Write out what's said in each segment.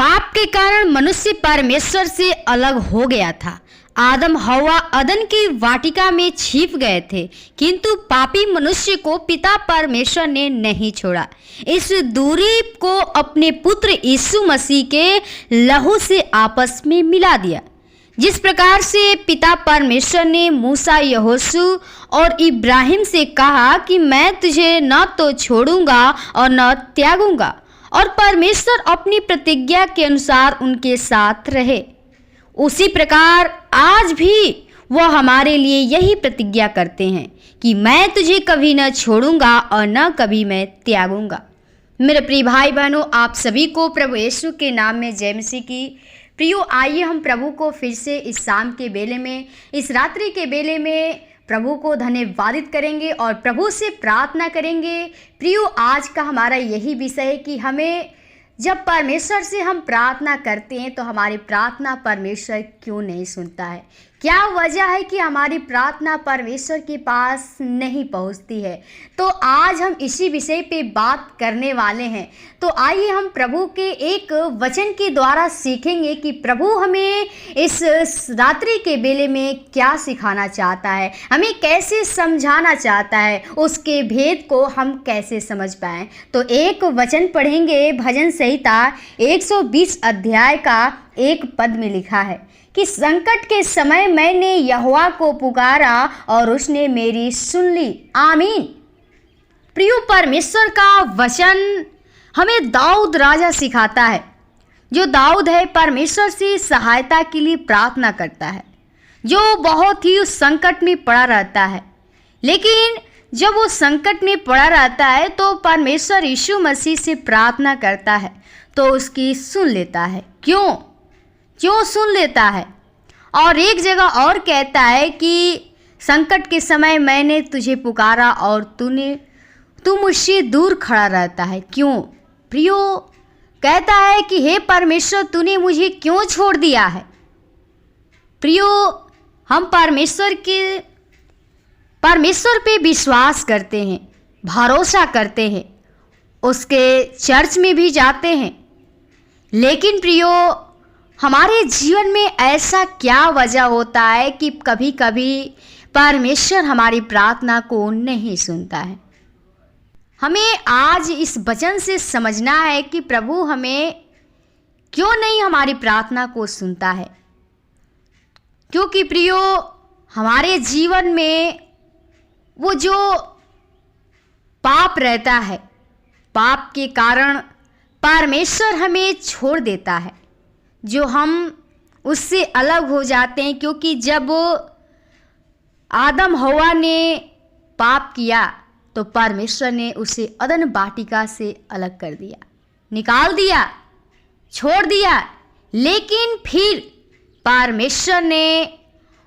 पाप के कारण मनुष्य परमेश्वर से अलग हो गया था। आदम हवा अदन की वाटिका में छिप गए थे, किंतु पापी मनुष्य को पिता परमेश्वर ने नहीं छोड़ा। इस दूरी को अपने पुत्र यीशु मसीह के लहू से आपस में मिला दिया। जिस प्रकार से पिता परमेश्वर ने मूसा, यहोशू और इब्राहिम से कहा कि मैं तुझे न तो छोड़ूंगा और न त्यागूंगा, और परमेश्वर अपनी प्रतिज्ञा के अनुसार उनके साथ रहे, उसी प्रकार आज भी वह हमारे लिए यही प्रतिज्ञा करते हैं कि मैं तुझे कभी न छोड़ूंगा और न कभी मैं त्यागूंगा। मेरे प्रिय भाई बहनों, आप सभी को प्रभु यीशु के नाम में जय मसीह की। प्रियो, आइए हम प्रभु को फिर से इस शाम के बेले में, इस रात्रि के बेले में प्रभु को धन्यवादित करेंगे और प्रभु से प्रार्थना करेंगे। प्रियो, आज का हमारा यही विषय है कि हमें जब परमेश्वर से हम प्रार्थना करते हैं तो हमारी प्रार्थना परमेश्वर क्यों नहीं सुनता है। क्या वजह है कि हमारी प्रार्थना परमेश्वर के पास नहीं पहुंचती है। तो आज हम इसी विषय पे बात करने वाले हैं। तो आइए हम प्रभु के एक वचन के द्वारा सीखेंगे कि प्रभु हमें इस रात्रि के बेले में क्या सिखाना चाहता है, हमें कैसे समझाना चाहता है, उसके भेद को हम कैसे समझ पाएँ। तो एक वचन पढ़ेंगे, भजन संहिता 120 अध्याय का एक पद में लिखा है कि संकट के समय मैंने यहोवा को पुकारा और उसने मेरी सुन ली। आमीन। प्रियो, परमेश्वर का वचन हमें दाऊद राजा सिखाता है। जो दाऊद है परमेश्वर से सहायता के लिए प्रार्थना करता है, जो बहुत ही उस संकट में पड़ा रहता है। लेकिन जब वो संकट में पड़ा रहता है तो परमेश्वर यीशु मसीह से प्रार्थना करता है तो उसकी सुन लेता है। क्यों सुन लेता है? और एक जगह और कहता है कि संकट के समय मैंने तुझे पुकारा और तू मुझसे दूर खड़ा रहता है। क्यों? प्रियो, कहता है कि हे परमेश्वर, तूने मुझे क्यों छोड़ दिया है। प्रियो, हम परमेश्वर पे विश्वास करते हैं, भरोसा करते हैं, उसके चर्च में भी जाते हैं। लेकिन प्रियो, हमारे जीवन में ऐसा क्या वजह होता है कि कभी कभी परमेश्वर हमारी प्रार्थना को नहीं सुनता है। हमें आज इस वचन से समझना है कि प्रभु हमें क्यों नहीं हमारी प्रार्थना को सुनता है। क्योंकि प्रियो, हमारे जीवन में वो जो पाप रहता है, पाप के कारण परमेश्वर हमें छोड़ देता है, जो हम उससे अलग हो जाते हैं। क्योंकि जब आदम हवा ने पाप किया तो परमेश्वर ने उसे अदन वाटिका से अलग कर दिया, निकाल दिया, छोड़ दिया। लेकिन फिर परमेश्वर ने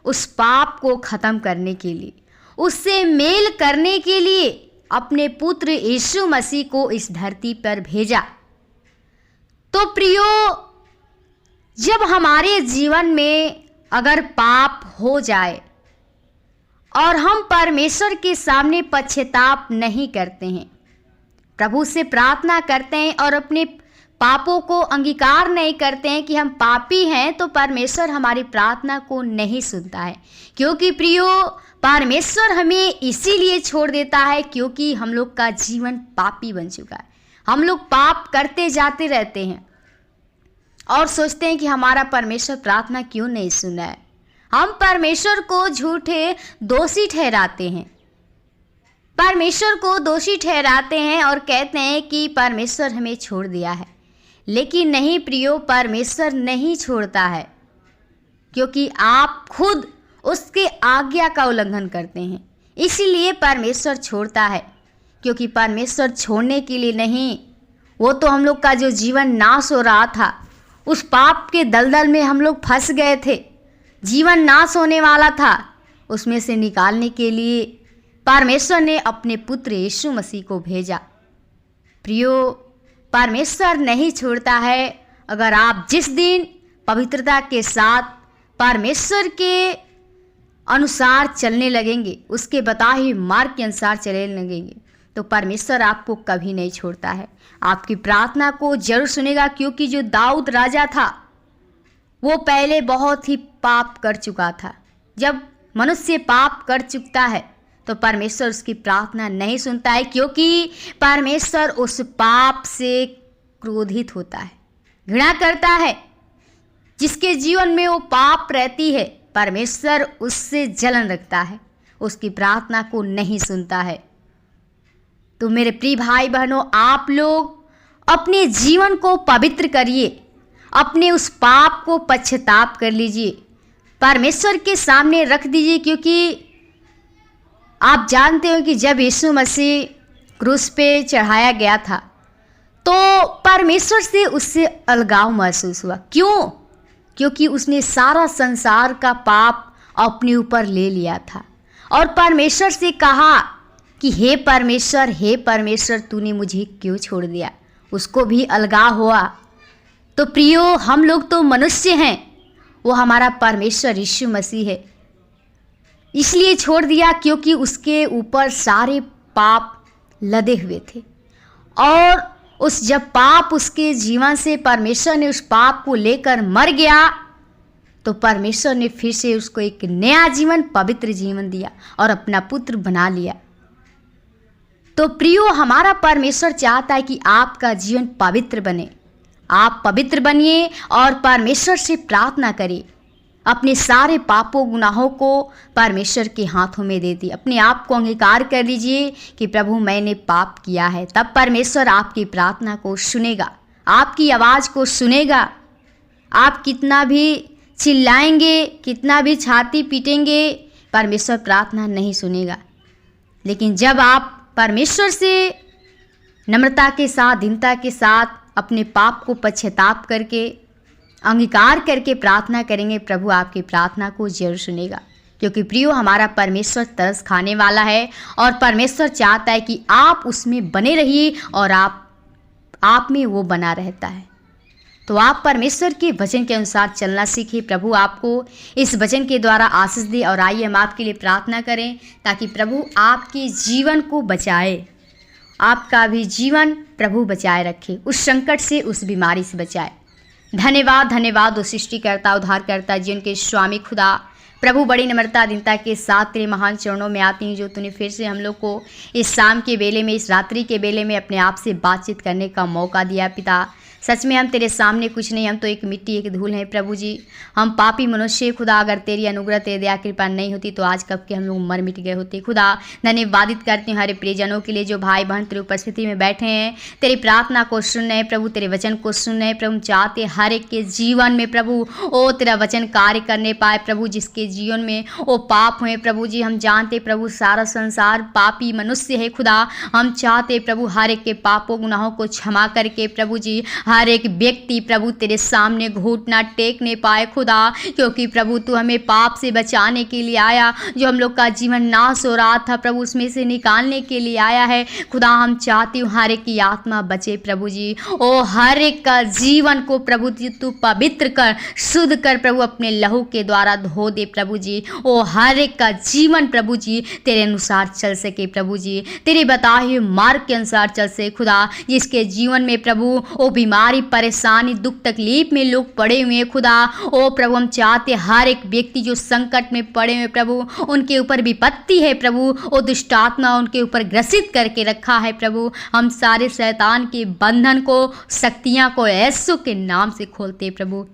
उस पाप को ख़त्म करने के लिए, उससे मेल करने के लिए अपने पुत्र यीशु मसीह को इस धरती पर भेजा। तो प्रियो, जब हमारे जीवन में अगर पाप हो जाए और हम परमेश्वर के सामने पश्चाताप नहीं करते हैं, प्रभु से प्रार्थना करते हैं और अपने पापों को अंगीकार नहीं करते हैं कि हम पापी हैं, तो परमेश्वर हमारी प्रार्थना को नहीं सुनता है। क्योंकि प्रियो, परमेश्वर हमें इसीलिए छोड़ देता है क्योंकि हम लोग का जीवन पापी बन चुका है। हम लोग पाप करते जाते रहते हैं और सोचते हैं कि हमारा परमेश्वर प्रार्थना क्यों नहीं सुना है। हम परमेश्वर को झूठे दोषी ठहराते हैं, परमेश्वर को दोषी ठहराते हैं और कहते हैं कि परमेश्वर हमें छोड़ दिया है। लेकिन नहीं प्रियो, परमेश्वर नहीं छोड़ता है, क्योंकि आप खुद उसके आज्ञा का उल्लंघन करते हैं। इसीलिए परमेश्वर छोड़ता है, क्योंकि परमेश्वर छोड़ने के लिए नहीं, वो तो हम लोग का जो जीवन नाश हो रहा था, उस पाप के दलदल में हम लोग फंस गए थे, जीवन नाश होने वाला था, उसमें से निकालने के लिए परमेश्वर ने अपने पुत्र यीशु मसीह को भेजा। प्रियो, परमेश्वर नहीं छोड़ता है। अगर आप जिस दिन पवित्रता के साथ परमेश्वर के अनुसार चलने लगेंगे, उसके बताए हुए मार्ग के अनुसार चलने लगेंगे, तो परमेश्वर आपको कभी नहीं छोड़ता है, आपकी प्रार्थना को जरूर सुनेगा। क्योंकि जो दाऊद राजा था वो पहले बहुत ही पाप कर चुका था। जब मनुष्य पाप कर चुकता है तो परमेश्वर उसकी प्रार्थना नहीं सुनता है, क्योंकि परमेश्वर उस पाप से क्रोधित होता है, घृणा करता है। जिसके जीवन में वो पाप रहती है परमेश्वर उससे जलन रखता है, उसकी प्रार्थना को नहीं सुनता है। तो मेरे प्रिय भाई बहनों, आप लोग अपने जीवन को पवित्र करिए, अपने उस पाप को पश्चाताप कर लीजिए, परमेश्वर के सामने रख दीजिए। क्योंकि आप जानते हो कि जब यीशु मसीह क्रूस पे चढ़ाया गया था तो परमेश्वर से उससे अलगाव महसूस हुआ। क्यों? क्योंकि उसने सारा संसार का पाप अपने ऊपर ले लिया था और परमेश्वर से कहा कि हे परमेश्वर तूने मुझे क्यों छोड़ दिया। उसको भी अलगाव हुआ। तो प्रियो, हम लोग तो मनुष्य हैं, वो हमारा परमेश्वर यीशु मसीह है, इसलिए छोड़ दिया क्योंकि उसके ऊपर सारे पाप लदे हुए थे। और जब पाप उसके जीवन से परमेश्वर ने उस पाप को लेकर मर गया तो परमेश्वर ने फिर से उसको एक नया जीवन, पवित्र जीवन दिया और अपना पुत्र बना लिया। तो प्रियो, हमारा परमेश्वर चाहता है कि आपका जीवन पवित्र बने। आप पवित्र बनिए और परमेश्वर से प्रार्थना करिए। अपने सारे पापों गुनाहों को परमेश्वर के हाथों में दे दी। अपने आप को अंगीकार कर लीजिए कि प्रभु मैंने पाप किया है। तब परमेश्वर आपकी प्रार्थना को सुनेगा, आपकी आवाज़ को सुनेगा। आप कितना भी चिल्लाएंगे, कितना भी छाती पीटेंगे, परमेश्वर प्रार्थना नहीं सुनेगा। लेकिन जब आप परमेश्वर से नम्रता के साथ, दीनता के साथ अपने पाप को पश्चाताप करके, अंगीकार करके प्रार्थना करेंगे, प्रभु आपकी प्रार्थना को जरूर सुनेगा। क्योंकि प्रियो, हमारा परमेश्वर तरस खाने वाला है और परमेश्वर चाहता है कि आप उसमें बने रहिए और आप में वो बना रहता है। तो आप परमेश्वर के वचन के अनुसार चलना सीखिए। प्रभु आपको इस वचन के द्वारा आशीष दे। और आइए हम आपके लिए प्रार्थना करें ताकि प्रभु आपके जीवन को बचाए, आपका भी जीवन प्रभु बचाए रखे, उस संकट से, उस बीमारी से बचाए। धन्यवाद उस सृष्टिकर्ता, उद्धारकर्ता, जीवन के स्वामी खुदा, प्रभु बड़ी नम्रता दीनता के साथ तेरे महान चरणों में आती हूँ, जो तूने फिर से हम लोग को इस शाम के बेले में, इस रात्रि के बेले में अपने आप से बातचीत करने का मौका दिया। पिता, सच में हम तेरे सामने कुछ नहीं, हम तो एक मिट्टी, एक धूल हैं प्रभु जी। हम पापी मनुष्य खुदा, अगर तेरी अनुग्रह, तेरी दया कृपा नहीं होती तो आज कब के हम लोग मर मिट गए होते। खुदा, धन्यवादित करती हूँ हमारे प्रियजनों के लिए जो भाई बहन तेरी उपस्थिति में बैठे हैं, तेरी प्रार्थना को सुन रहे हैं प्रभु, तेरे वचन को सुन रहे हैं प्रभु। चाहते हर एक के जीवन में प्रभु ओ तेरा वचन कार्य करने पाए प्रभु, जिसके जीवन में वो पाप हुए प्रभु जी। हम जानते प्रभु सारा संसार पापी मनुष्य है खुदा। हम चाहते प्रभु हर एक के पापों गुनाहों को क्षमा करके प्रभु जी हर एक व्यक्ति प्रभु तेरे सामने घुटना टेकने पाए खुदा, क्योंकि प्रभु तू हमें पाप से बचाने के लिए आया। जो हम लोग का जीवन नाश हो रहा था प्रभु, उसमें से निकालने के लिए आया है खुदा। हम चाहती हूँ हर एक की आत्मा बचे प्रभु जी। ओ हर एक का जीवन को प्रभु जी तू पवित्र कर, शुद्ध कर प्रभु, अपने लहू के द्वारा धो दे प्रभु जी। ओ हर एक का जीवन प्रभु जी तेरे अनुसार चल सके प्रभु जी, तेरे बताए हुए मार्ग के अनुसार चल सके खुदा। जिसके जीवन में प्रभु ओ बीमारी, परेशानी, दुख तकलीफ में लोग पड़े हुए हैं खुदा, ओ प्रभु हम चाहते हर एक व्यक्ति जो संकट में पड़े हुए प्रभु, उनके ऊपर विपत्ति है प्रभु, ओ दुष्ट आत्मा उनके ऊपर ग्रसित करके रखा है प्रभु। हम सारे शैतान के बंधन को, शक्तियां को यीशु के नाम से खोलते प्रभु।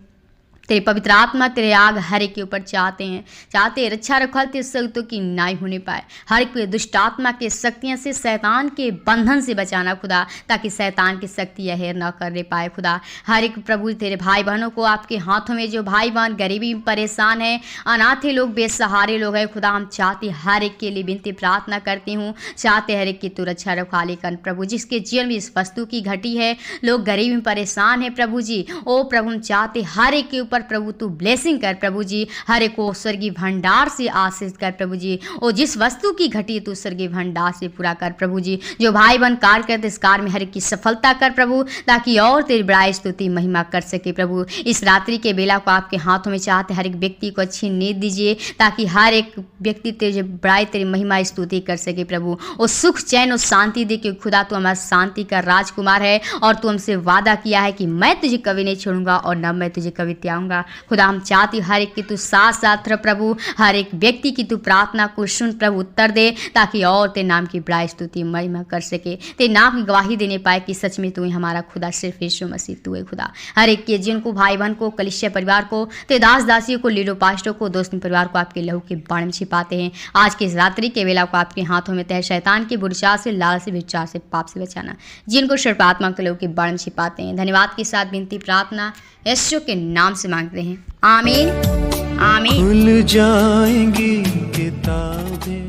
तेरे पवित्र आत्मा, तेरे आग हर एक के ऊपर चाहते रक्षा रखवालते शक्तियों की नाई होने पाए। हर एक दुष्ट आत्मा के शक्तियों से, शैतान के बंधन से बचाना खुदा, ताकि शैतान की शक्ति यह न करने पाए खुदा। हर एक प्रभु तेरे भाई बहनों को आपके हाथों में, जो भाई बहन गरीबी में परेशान है, अनाथ लोग, बेसहारे लोग हैं खुदा, हम चाहते हर एक के लिए विनती प्रार्थना करती हूँ। चाहते हर एक की तू रक्षा रखवाली कर प्रभु। जिसके जीवन में इस वस्तु की घटी है, लोग गरीबी में परेशान है प्रभु जी, ओ प्रभु हम चाहते हर एक के ऊपर प्रभु तू ब्लेसिंग कर प्रभु जी, हर एक को स्वर्गीय भंडार से आशीष कर प्रभु जी, और जिस वस्तु की घटी तू स्वर्गीय भंडार से पूरा कर प्रभु जी। जो भाई बहन कार्य करते इस कार्य में हर एक की सफलता कर प्रभु, ताकि और तेरी बड़ाई स्तुति महिमा कर सके प्रभु। इस रात्रि के बेला को आपके हाथों में चाहते हर एक व्यक्ति को अच्छी नींद दीजिए, ताकि हर एक व्यक्ति तेरी बड़ाई तेरी महिमा स्तुति कर सके प्रभु। और सुख चैन और शांति दे कि खुदा तू हमारा शांति का राजकुमार है, और तू हमसे वादा किया है कि मैं तुझे कभी नहीं छोड़ूंगा और न मैं तुझे कभी त्यागूंगा। खुदा हम चाहती हर एक की तू साथ साथ रह प्रभु, हर एक व्यक्ति की तू प्रार्थना को सुन प्रभु, उत्तर दे, ताकि और तेरे नाम की बड़ाई स्तुति महिमा कर सके, तेरे नाम की गवाही देने पाए कि सच में तू ही हमारा खुदा, सिर्फ यीशु मसीह तू है खुदा। हर एक के जिनको भाई बहन को, कलिसिया परिवार को, तेरे दास दासियों को, लीडर पास्टरों को, दोस्त परिवार को आपके लहू के बाण में छिपाते हैं। आज के इस रात्रि के वेला को आपके हाथों में तय, शैतान की बुरचार से, लालच से, विचार से, पाप से बचाना, जिनको सर्प आत्मा के लहू के बाण में छिपाते हैं। धन्यवाद के साथ विनती प्रार्थना यीशु के नाम से मांगते हैं, आमीन आमीन। खुल जाएंगी किताबें